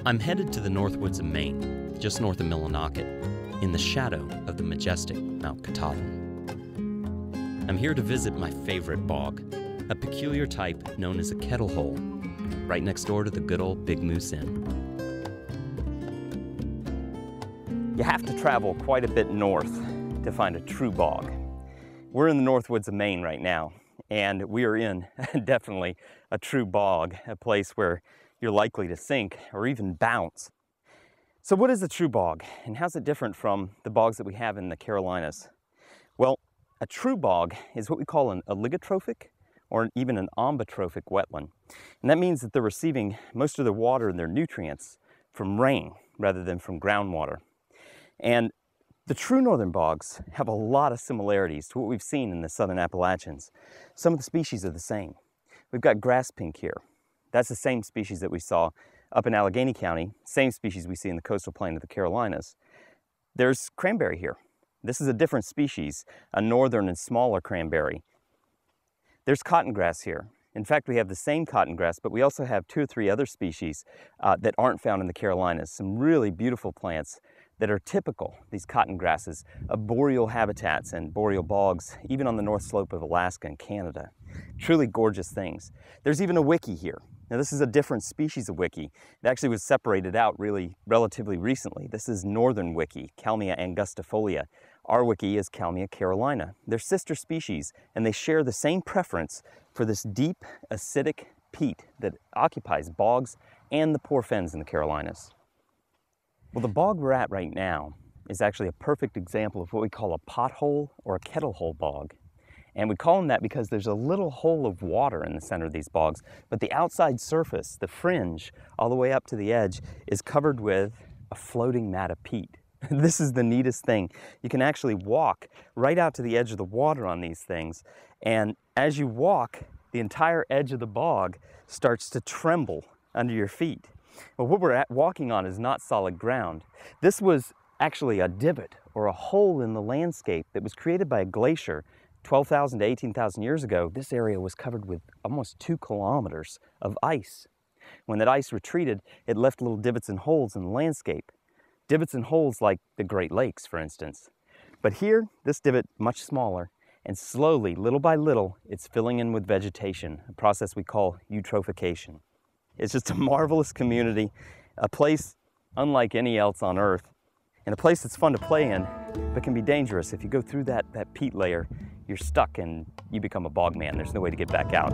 I'm headed to the North Woods of Maine, just north of Millinocket, in the shadow of the majestic Mount Kettlehole. I'm here to visit my favorite bog, a peculiar type known as a Kettlehole, right next door to the good old Big Moose Inn. You have to travel quite a bit north to find a true bog. We're in the North Woods of Maine right now, and we are in definitely a true bog, a place where you're likely to sink or even bounce. So what is a true bog, and how's it different from the bogs that we have in the Carolinas? Well, a true bog is what we call an oligotrophic or even an ambitrophic wetland. And that means that they're receiving most of their water and their nutrients from rain rather than from groundwater. And the true northern bogs have a lot of similarities to what we've seen in the southern Appalachians. Some of the species are the same. We've got grass pink here. That's the same species that we saw up in Allegheny County, same species we see in the coastal plain of the Carolinas. There's cranberry here. This is a different species, a northern and smaller cranberry. There's cottongrass here. In fact, we have the same cottongrass, but we also have 2 or 3 other species that aren't found in the Carolinas. Some really beautiful plants that are typical, these cotton grasses, of boreal habitats and boreal bogs, even on the north slope of Alaska and Canada. Truly gorgeous things. There's even a wiki here. Now this is a different species of wiki. It actually was separated out relatively recently. This is northern wiki, Kalmia angustifolia. Our wiki is Kalmia carolina. They're sister species, and they share the same preference for this deep, acidic peat that occupies bogs and the poor fens in the Carolinas. Well, the bog we're at right now is actually a perfect example of what we call a pothole or a kettlehole bog. And we call them that because there's a little hole of water in the center of these bogs, but the outside surface, the fringe, all the way up to the edge, is covered with a floating mat of peat. This is the neatest thing. You can actually walk right out to the edge of the water on these things, and as you walk, the entire edge of the bog starts to tremble under your feet. Well, what we're walking on is not solid ground. This was actually a divot or a hole in the landscape that was created by a glacier 12,000 to 18,000 years ago. This area was covered with almost 2 kilometers of ice. When that ice retreated, it left little divots and holes in the landscape. Divots and holes like the Great Lakes, for instance. But here, this divot much smaller, and slowly, little by little, it's filling in with vegetation, a process we call eutrophication. It's just a marvelous community, a place unlike any else on Earth, and a place that's fun to play in, but can be dangerous. If you go through that peat layer, you're stuck and you become a bog man. There's no way to get back out.